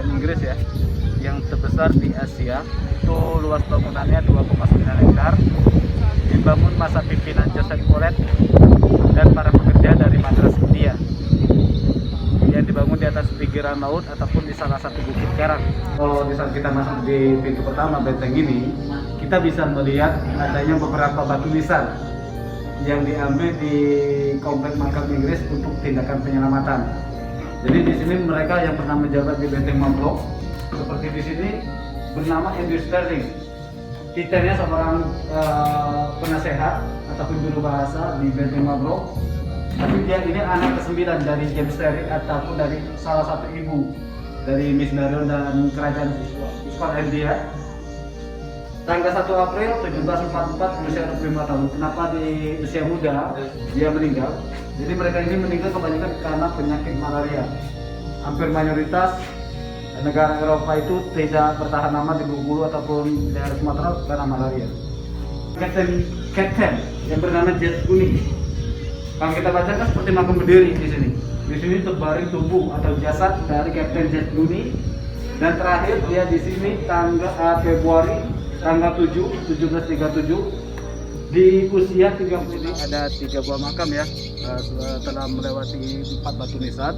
Inggris ya, yang terbesar di Asia. Itu luas bangunannya 2,9 hektar, dibangun masa pimpinan Joseph Collet dan para pekerja dari Madras, India, yang dibangun di atas pinggiran laut ataupun di salah satu bukit karang. Kalau di saat kita masuk di pintu pertama benteng ini, kita bisa melihat adanya beberapa batu nisan yang diambil di komplek makam Inggris untuk tindakan penyelamatan. Jadi di sini mereka yang pernah menjabat di benteng Mabrok, seperti di sini bernama Andrew Sterling. Titelnya seorang penasehat ataupun juru bahasa di benteng Mabrok. Tapi dia ini anak ke-9 dari James Sterling ataupun dari salah satu ibu dari Miss Marion dan kerajaan Skotlandia. Tanggal 1 April 1744 usia 25 tahun. Kenapa di usia muda dia meninggal? Jadi mereka ini meninggal kebanyakan karena penyakit malaria. Hampir mayoritas negara Eropa itu tidak bertahan lama di Bengkulu ataupun di daerah Sumatera karena malaria. Kapten yang bernama Jet Kuning. Kalau kita baca kan seperti makam berdiri di sini. Di sini terbaring tubuh atau jasad dari Kapten Jet Kuning. Dan terakhir dia di sini tanggal Februari tanggal 1737 di usia 30. Ini ada 3 buah makam ya, telah melewati 4 batu nisan.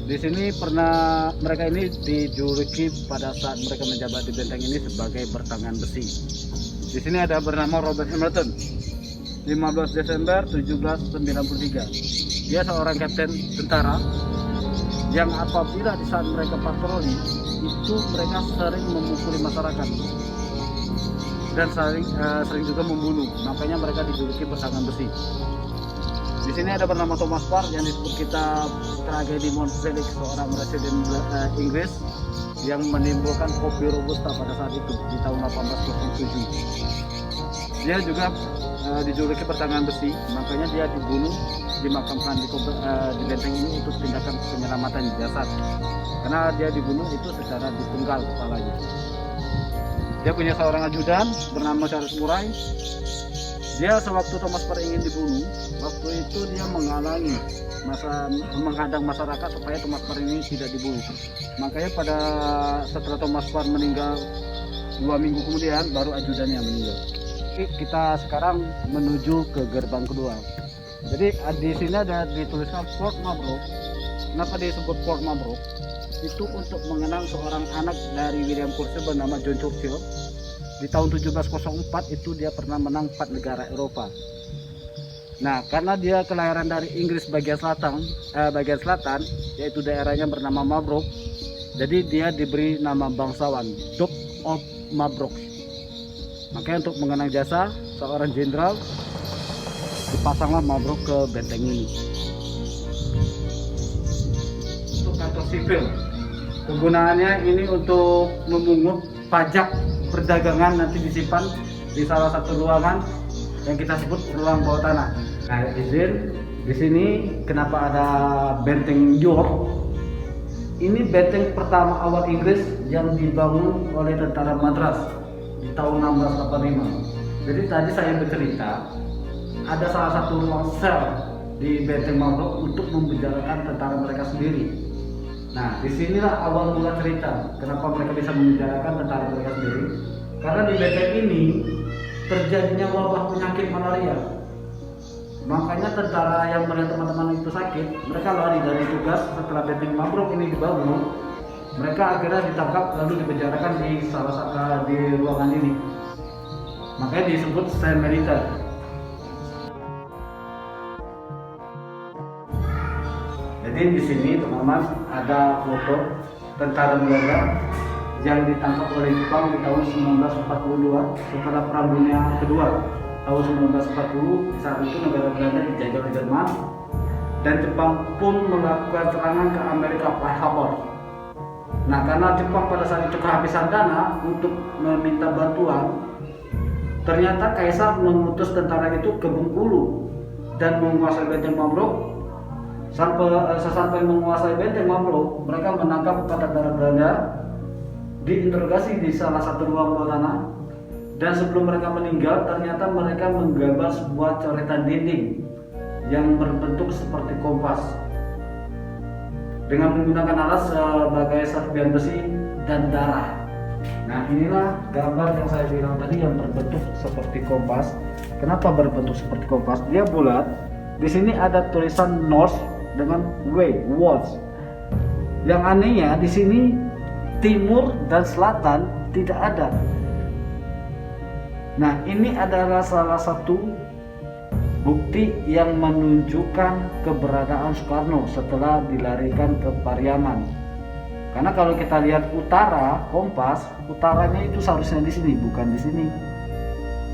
Di sini pernah mereka ini dijuluki pada saat mereka menjabat di benteng ini sebagai bertangan besi. Di sini ada bernama Robert Hamilton, 15 Desember 1793. Dia seorang kapten tentara yang apabila di saat mereka patroli itu mereka sering memukuli masyarakat dan sering juga membunuh, makanya mereka dijuluki bertangan besi. Di sini ada bernama Thomas Parr yang disebut kitab tragedi Mont Felix, seorang residen Inggris yang menimbulkan kopi robusta pada saat itu di tahun 1807. Dia juga dijuluki bertangan besi, makanya dia dibunuh, dimakamkan di benteng ini untuk tindakan penyelamatan jasad, karena dia dibunuh itu secara dipenggal kepalanya. Dia punya seorang ajudan bernama Charles Murray. Dia sewaktu Thomas Parr ingin dibunuh, waktu itu dia menghadang masyarakat supaya Thomas Parr ini tidak dibunuh. Makanya setelah Thomas Parr meninggal 2 minggu kemudian baru ajudannya meninggal. Kita sekarang menuju ke gerbang kedua. Jadi di sini ada dituliskan Fort Mabrok. Kenapa disebut Fort Mabrok? Itu untuk mengenang seorang anak dari William Churchill bernama John Churchill. Di tahun 1704 itu dia pernah menang 4 negara Eropa. Nah, karena dia kelahiran dari Inggris bagian selatan, yaitu daerahnya bernama Mabrok, jadi dia diberi nama bangsawan, Duke of Mabrok. Makanya untuk mengenang jasa seorang jenderal, dipasanglah Mabrok ke benteng ini. Untuk kantor sipil, kegunaannya ini untuk memungut pajak perdagangan, nanti disimpan di salah satu ruangan yang kita sebut ruang bawah tanah. Nah, izin di sini kenapa ada benteng York? Ini benteng pertama awal Inggris yang dibangun oleh tentara Madras di tahun 1685. Jadi tadi saya bercerita ada salah satu ruang sel di benteng Mabrok untuk membicarakan tentara mereka sendiri. Nah, disinilah awal mula cerita kenapa mereka bisa membicarakan tentara mereka sendiri. Karena di benteng ini terjadinya wabah penyakit malaria. Makanya tentara yang melihat teman-teman itu sakit, mereka lari dari tugas. Setelah benteng Mabrok ini dibangun, mereka akhirnya ditangkap lalu dipenjarakan di salah satu di ruangan ini. Makanya disebut sel militer. Jadi di sini teman-teman ada foto tentara Belanda yang ditangkap oleh Jepang di tahun 1942 setelah Perang Dunia Kedua tahun 1940. Di saat itu negara Belanda dijajah oleh Jerman dan Jepang pun melakukan serangan ke Amerika Pearl Harbor. Nah, karena Jepang pada saat itu kehabisan dana untuk meminta bantuan, ternyata Kaisar mengutus tentara itu ke Bengkulu dan menguasai benteng Mabrok. Sesampai menguasai benteng Mabrok, mereka menangkap 4 tentara Belanda, diinterogasi di salah satu ruang bawah tanah, dan sebelum mereka meninggal ternyata mereka menggambar sebuah coretan dinding yang berbentuk seperti kompas. dengan menggunakan alas sebagai serpian besi dan darah. Nah, inilah gambar yang saya bilang tadi yang berbentuk seperti kompas. Kenapa berbentuk seperti kompas? Dia bulat. Di sini ada tulisan North dengan West. Yang anehnya di sini timur dan selatan tidak ada. Nah, ini adalah salah satu bukti yang menunjukkan keberadaan Soekarno setelah dilarikan ke Pariaman. Karena kalau kita lihat utara, kompas, utaranya itu seharusnya di sini, bukan di sini.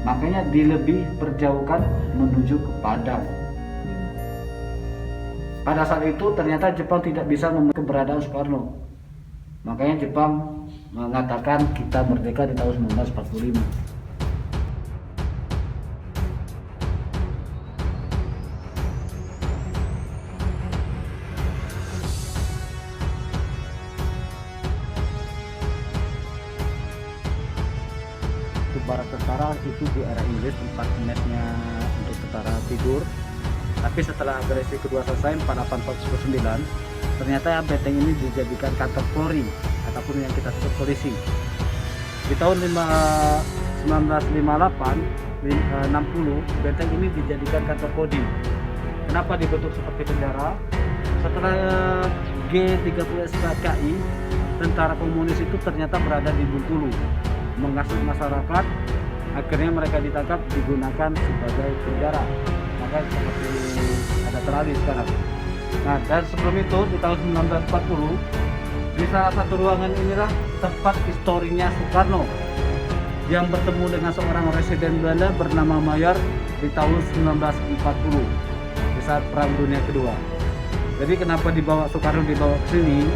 Makanya dilebih perjauhkan menuju ke Padang. Pada saat itu ternyata Jepang tidak bisa menemukan keberadaan Soekarno. Makanya Jepang mengatakan kita merdeka di tahun 1945. Barat tentara itu di era Inggris tempat mesnya untuk tentara tidur. Tapi setelah agresi kedua selesai 1849, ternyata benteng ini dijadikan kantor Polri ataupun yang kita sebut polisi. Di tahun 1958 60 benteng ini dijadikan kantor Kodim. Kenapa dibentuk seperti penjara? Setelah G30 SKKI, tentara komunis itu ternyata berada di Bengkulu mengasut masyarakat, akhirnya mereka ditangkap digunakan sebagai penjara. Maka seperti ada terali sekarang. Nah, dan sebelum itu di tahun 1940 di salah satu ruangan inilah tempat historinya Soekarno yang bertemu dengan seorang residen Belanda bernama Mayer di tahun 1940 di saat Perang Dunia Kedua. Jadi kenapa Soekarno dibawa ke sini?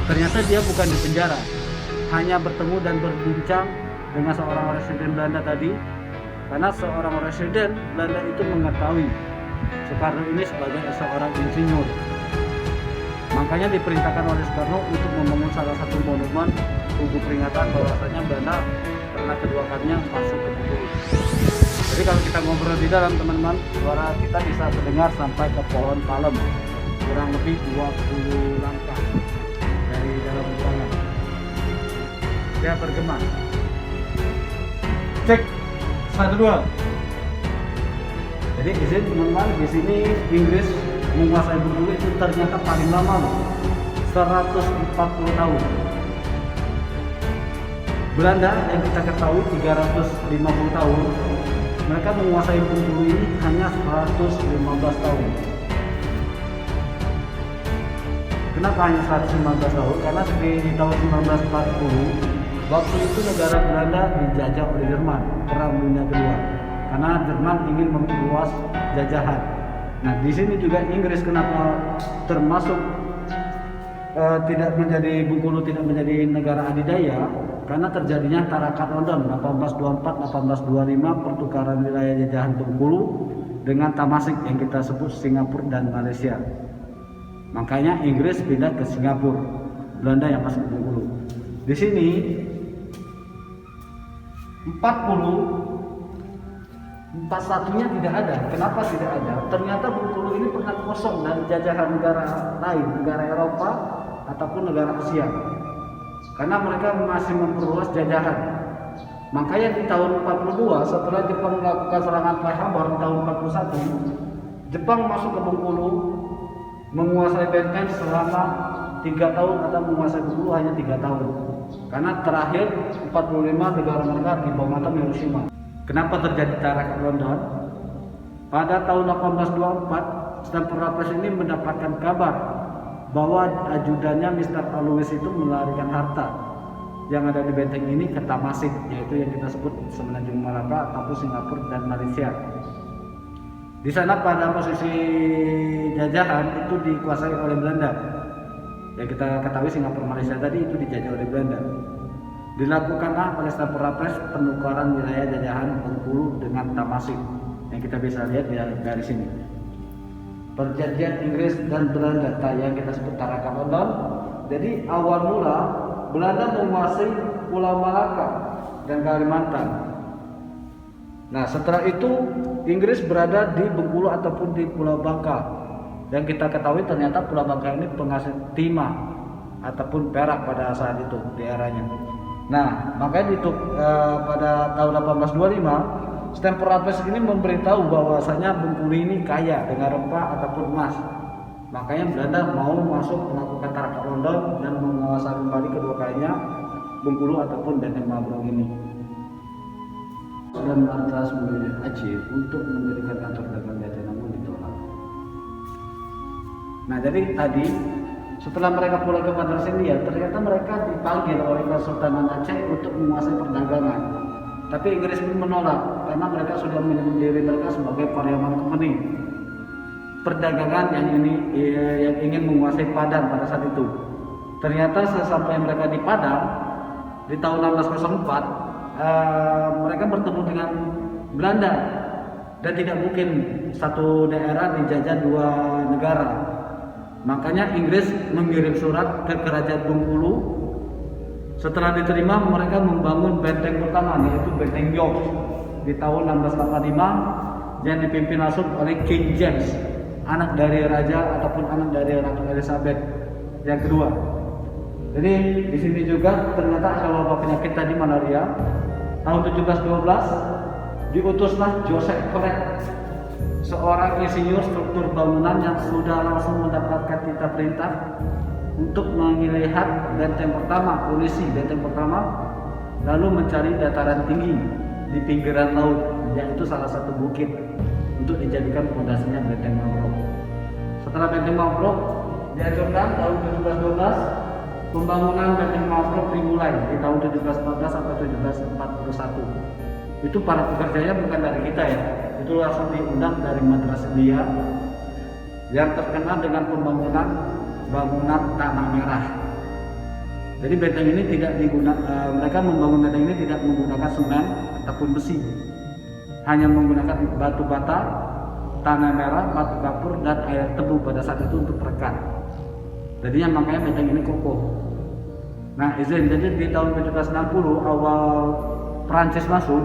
Ternyata dia bukan di penjara, hanya bertemu dan berbincang dengan seorang residen Belanda tadi, karena seorang residen Belanda itu mengetahui Soekarno ini sebagai seorang insinyur. Makanya diperintahkan oleh Soekarno untuk membangun salah satu monumen tugu peringatan bahwasanya Belanda pernah kedua kalinya masuk ke Bengkulu. Jadi kalau kita ngobrol di dalam, teman-teman, suara kita bisa terdengar sampai ke pohon palem, kurang lebih 20 langkah dari dalam ruangan. Dia bergema. Cek 1 2. Jadi izin teman-teman, di sini Inggris menguasai Bengkulu itu ternyata paling lama loh, 140 tahun. Belanda yang kita ketahui 350 tahun, mereka menguasai Bengkulu ini hanya 115 tahun. Kenapa hanya 115 tahun? Karena di tahun 1940 waktu itu negara Belanda dijajah oleh Jerman, Perang Dunia Kedua. Karena Jerman ingin memperluas jajahan. Nah, di sini juga Inggris kenapa termasuk tidak menjadi Bengkulu tidak menjadi negara adidaya? Karena terjadinya Tarakat London 1824-1825, pertukaran wilayah jajahan Bengkulu dengan Tamasik yang kita sebut Singapura dan Malaysia. Makanya Inggris pindah ke Singapura, Belanda yang masuk ke Bengkulu. Di sini 41-nya tidak ada. Kenapa tidak ada? Ternyata Bengkulu ini pernah kosong dari jajahan negara lain, negara Eropa ataupun negara Asia. Karena mereka masih memperluas jajahan. Makanya di tahun 42 setelah Jepang melakukan serangan Pearl Harbor di tahun 41, Jepang masuk ke Bengkulu, menguasai benteng selama 3 tahun atau menguasai Bengkulu hanya 3 tahun. Karena terakhir 45 negara mereka dibom atom Hiroshima. Kenapa terjadi Tarakat London? Pada tahun 1824, Stamford Raffles ini mendapatkan kabar bahwa ajudannya Mr. Alois itu melarikan harta yang ada di benteng ini ke Tamasik, yaitu yang kita sebut Semenanjung Malaka ataupun Singapura dan Malaysia. Di sana pada posisi jajahan itu dikuasai oleh Belanda. Yang kita ketahui Singapura Malaysia tadi itu dijajah oleh Belanda. Dilakukanlah oleh Stamford Raffles penukaran wilayah jajahan Bengkulu dengan Tamasik yang kita bisa lihat dari sini. Perjanjian Inggris dan Belanda yang kita sebut Tarakat London. Jadi awal mula Belanda menguasai Pulau Malaka dan Kalimantan. Nah, setelah itu Inggris berada di Bengkulu ataupun di Pulau Bangka. Dan kita ketahui ternyata Pulau Bangka ini penghasil timah ataupun perak pada saat itu di eranya. Nah, makanya pada tahun 1825 Stamford Raffles ini memberitahu bahwasanya Bengkulu ini kaya dengan rempah ataupun emas. Makanya Belanda mau masuk melakukan tarakan London dan menguasai kembali kedua kalinya Bengkulu ataupun Benteng Mabruk ini. Dan Madras memilih Aceh untuk mendirikan kantor dagang Aceh, namun ditolak. Nah, jadi tadi setelah mereka pulang ke Madras India, ternyata mereka dipanggil oleh Kesultanan Aceh untuk menguasai perdagangan. Tapi Inggris pun menolak karena mereka sudah menyebut diri mereka sebagai Pariaman Company. Perdagangan yang ingin menguasai Padang pada saat itu. Ternyata sesampai mereka di Padang di tahun 1604 mereka bertemu dengan Belanda dan tidak mungkin satu daerah dijajah dua negara. Makanya Inggris mengirim surat ke Kerajaan Bengkulu. Setelah diterima, mereka membangun benteng pertama, yaitu Benteng York di tahun 1685 yang dipimpin langsung oleh King James, anak dari raja ataupun anak dari Ratu Elizabeth yang kedua. Jadi di sini juga ternyata ada wabah penyakit tadi, malaria. Tahun 1712 diutuslah Joseph Collet, seorang insinyur struktur bangunan yang sudah langsung mendapatkan titah perintah untuk melihat benteng pertama, polisi benteng pertama, lalu mencari dataran tinggi di pinggiran laut, yaitu salah satu bukit untuk dijadikan fondasinya Benteng Mabruk. Setelah Benteng Mabruk dihancurkan tahun 1712, pembangunan Benteng Mabruk dimulai di tahun 1714 sampai 1741. Itu para pekerjanya bukan dari kita ya, itu langsung diundang dari Madras India yang terkenal dengan bangunan tanah merah. Jadi benteng ini mereka membangun benteng ini tidak menggunakan semen ataupun besi, hanya menggunakan batu bata, tanah merah, batu kapur, dan air tebu pada saat itu untuk perekat. Jadinya makanya benteng ini kokoh. Nah, jadi di tahun 1760 awal Prancis masuk,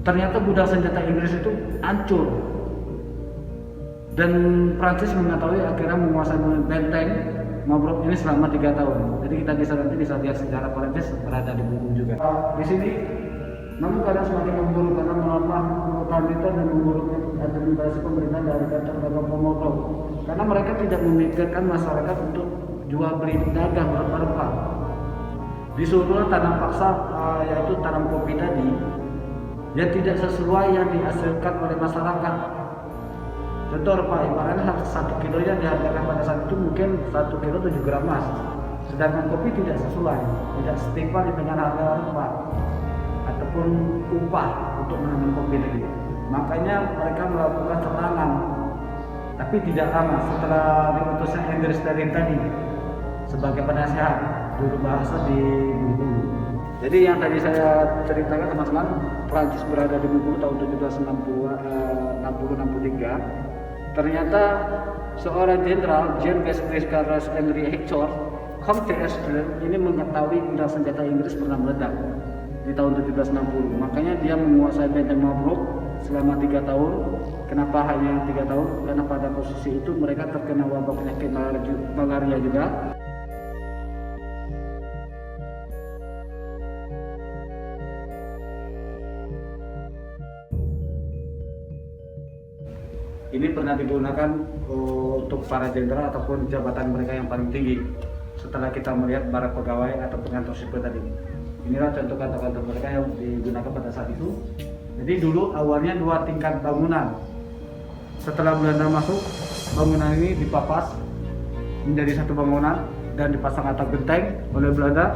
ternyata gudang senjata Inggris itu hancur. Dan Prancis mengetahui akhirnya menguasai benteng Mabruk ini selama 3 tahun. Jadi kita nanti bisa lihat sejarah Prancis berada di Bengkulu juga. Di sini, namun kadang semakin memburuk karena melemah militer dan memburuknya administrasi pemerintah dari kantor dagang Komodo. Karena mereka tidak memikirkan masyarakat untuk jual beli dagang rempah-rempah. Disuruhlah tanam paksa, yaitu tanam kopi tadi, yang tidak sesuai yang dihasilkan oleh masyarakat. Contoh rempah, ibaratnya 1 kilo yang dihargakan pada saat itu mungkin 1 kilo 7 gram emas. Sedangkan kopi tidak sesuai, tidak setimpal dengan harga rempah ataupun upah untuk menanam kopi tadi. Makanya mereka melakukan serangan. Tapi tidak lama setelah diutusnya Inggris dari tadi sebagai penasehat juru bahasa di Bengkulu. Jadi yang tadi saya ceritakan teman-teman, Prancis berada di Bengkulu tahun 1760-63. Ternyata seorang jenderal Jean Baptiste Carlos Henry Hector Comte d'Estrées ini mengetahui gudang senjata Inggris pernah meledak di tahun 1760. Makanya dia menguasai Benteng Mabruk selama 3 tahun. Kenapa hanya 3 tahun? Karena pada posisi itu mereka terkena wabah penyakit malaria juga. Ini pernah digunakan untuk para jenderal ataupun jabatan mereka yang paling tinggi. Setelah kita melihat para pegawai atau kantor sipil tadi, inilah contoh kantor-kantor mereka yang digunakan pada saat itu. Jadi dulu awalnya 2 tingkat bangunan. Setelah Belanda masuk, bangunan ini dipapas menjadi 1 bangunan dan dipasang atap genteng oleh Belanda.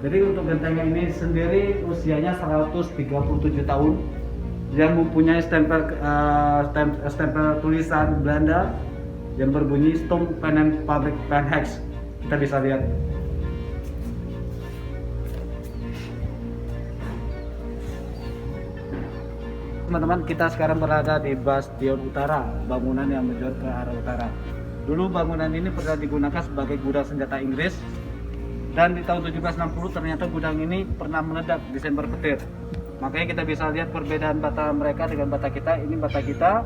Jadi untuk gentengnya ini sendiri usianya 137 tahun, yang mempunyai stempel tulisan Belanda yang berbunyi Stom Penen Public Pen Hex. Kita bisa lihat. Teman-teman, kita sekarang berada di Bastion Utara, bangunan yang menjual ke arah utara. Dulu bangunan ini pernah digunakan sebagai gudang senjata Inggris, dan di tahun 1760 ternyata gudang ini pernah meledak Desember petir. Makanya kita bisa lihat perbedaan bata mereka dengan bata kita. Ini bata kita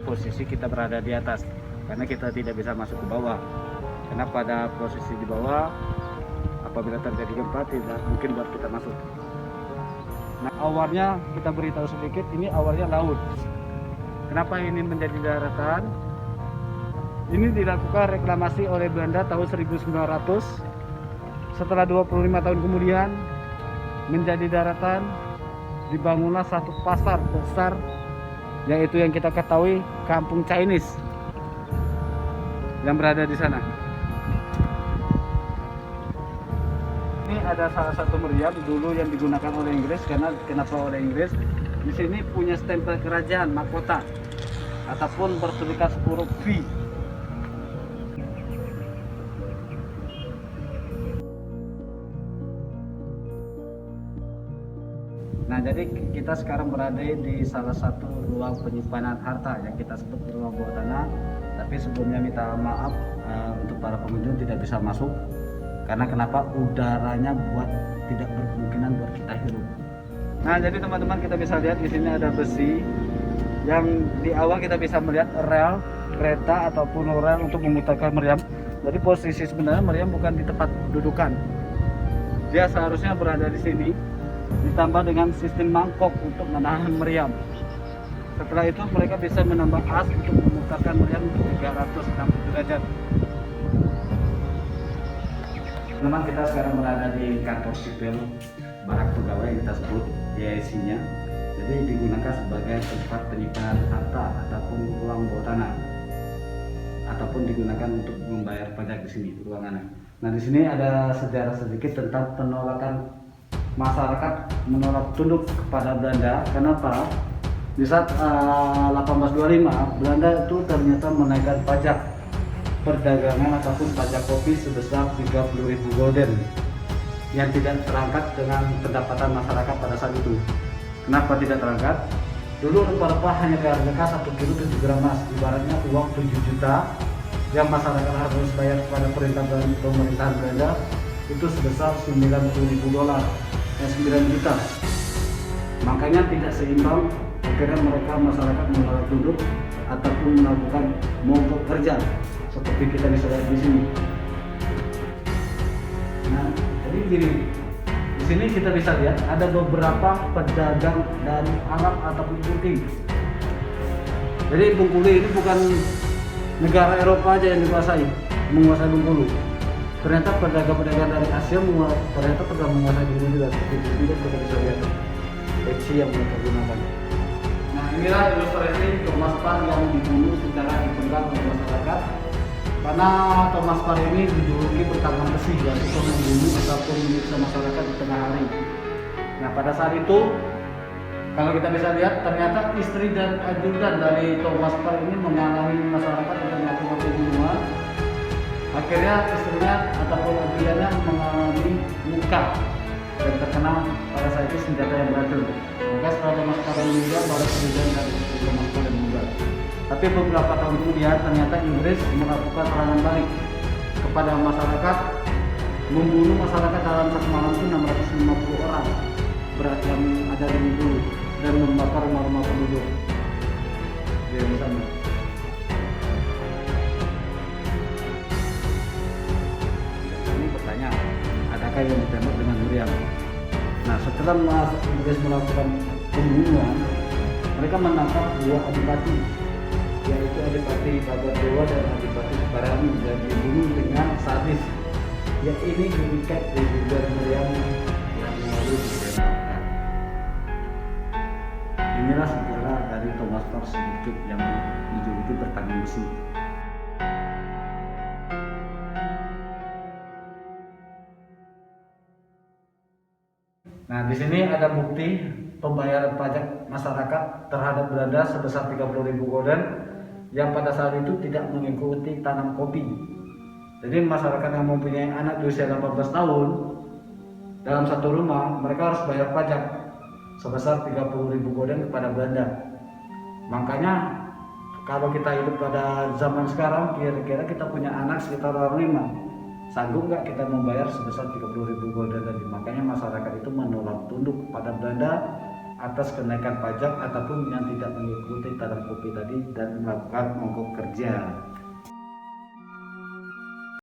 posisi kita berada di atas, karena kita tidak bisa masuk ke bawah. Karena pada posisi di bawah, apabila terjadi gempa tidak mungkin buat kita masuk. Nah, awalnya kita beritahu sedikit, ini awalnya laut. Kenapa ini menjadi daratan? Ini dilakukan reklamasi oleh Belanda tahun 1900. Setelah 25 tahun kemudian menjadi daratan, dibangunlah satu pasar besar, yaitu yang kita ketahui Kampung Chinese yang berada di sana. Ini ada salah satu meriam dulu yang digunakan oleh Inggris. Kenapa oleh Inggris? Di sini punya stempel kerajaan, mahkota, ataupun bertuliskan huruf V. Nah, jadi kita sekarang berada di salah satu ruang penyimpanan harta yang kita sebut ruang bawah tanah. Tapi sebelumnya minta maaf untuk para pengunjung tidak bisa masuk. Karena kenapa? Udaranya buat tidak berkemungkinan buat kita hidup. Nah, jadi teman-teman kita bisa lihat di sini ada besi yang di awal kita bisa melihat rel kereta ataupun rel untuk memutarkan meriam. Jadi posisi sebenarnya meriam bukan di tempat dudukan. Dia seharusnya berada di sini, ditambah dengan sistem mangkok untuk menahan meriam. Setelah itu mereka bisa menambah as untuk memutarkan meriam 360 derajat. Teman, kita sekarang berada di kantor sipil barak pegawai yang kita sebut DIC-nya. Jadi digunakan sebagai tempat penyimpanan harta ataupun ruang bawah tanah, ataupun digunakan untuk membayar pajak di sini ruangannya. Nah, di sini ada sejarah sedikit tentang penolakan masyarakat menolak tunduk kepada Belanda. Kenapa? Di saat 1825 Belanda itu ternyata menaikkan pajak perdagangan ataupun pajak kopi sebesar 30.000 gulden yang tidak terangkat dengan pendapatan masyarakat pada saat itu. Kenapa tidak terangkat? Dulu rempah-rempah hanya dihargakan 1 kilo 7 gram emas, ibaratnya uang 7 juta yang masyarakat harus bayar kepada pemerintahan Belanda itu sebesar 90.000 dolar, 9 juta. Makanya tidak seimbang. Akhirnya mereka masyarakat menolak tunduk ataupun melakukan mogok kerja seperti kita bisa lihat di sini. Nah, jadi gini, di sini kita bisa lihat ada beberapa pedagang dari Arab ataupun Turki. Jadi Bengkulu ini bukan negara Eropa aja yang menguasai Bengkulu. Ternyata pedagang-pedagang dari Asia ternyata pernah menguasai Bengkulu juga, seperti itu kita bisa lihat Eci yang mereka gunakan. Nah, inilah ilustrasi Thomas Parr yang dibunuh secara dipenggal oleh masyarakat. Karena Thomas Parr ini dijuluki bertangan besi, yaitu membunuh ataupun menyiksa masyarakat di tengah hari. Nah, pada saat itu kalau kita bisa lihat ternyata istri dan ajudan dari Thomas Parr ini mengalami masyarakat untuk melakukan pembunuhan. Akhirnya istrinya ataupun ajudannya mengalami luka dan terkena pada saat itu senjata yang beracun. Maka setelah Thomas Parr meninggal, baru kemudian dari Thomas Parr meninggal. Tapi beberapa tahun kemudian ternyata Inggris melakukan serangan balik kepada masyarakat, membunuh masyarakat dalam satu malam itu 650 orang yang ada di Bengkulu dan membakar rumah-rumah penduduk di sana. Ini bertanya, adakah yang ditembak dengan meriam? Nah, setelah Inggris melakukan pembunuhan, mereka menangkap dua adipati, yaitu Adipati Bagadewa dan Adipati Parami, dan dibunuh dengan sadis. Ya, ini diikat dengan meriam yang lalu ditembakkan. Inilah sejarah dari Thomas Parr sedikit yang dijuluki bertangan besi. Nah, di sini ada bukti pembayaran pajak masyarakat terhadap Belanda sebesar 30.000 gulden yang pada saat itu tidak mengikuti tanam kopi. Jadi masyarakat yang mempunyai anak di usia 18 tahun dalam satu rumah, mereka harus bayar pajak sebesar 30.000 gulden kepada Belanda. Makanya kalau kita hidup pada zaman sekarang, kira-kira kita punya anak sekitar orang 5, sanggup nggak kita membayar sebesar 30.000 gulden tadi? Makanya masyarakat itu menolak tunduk kepada Belanda atas kenaikan pajak ataupun yang tidak mengikuti tanam kopi tadi dan melakukan mogok kerja.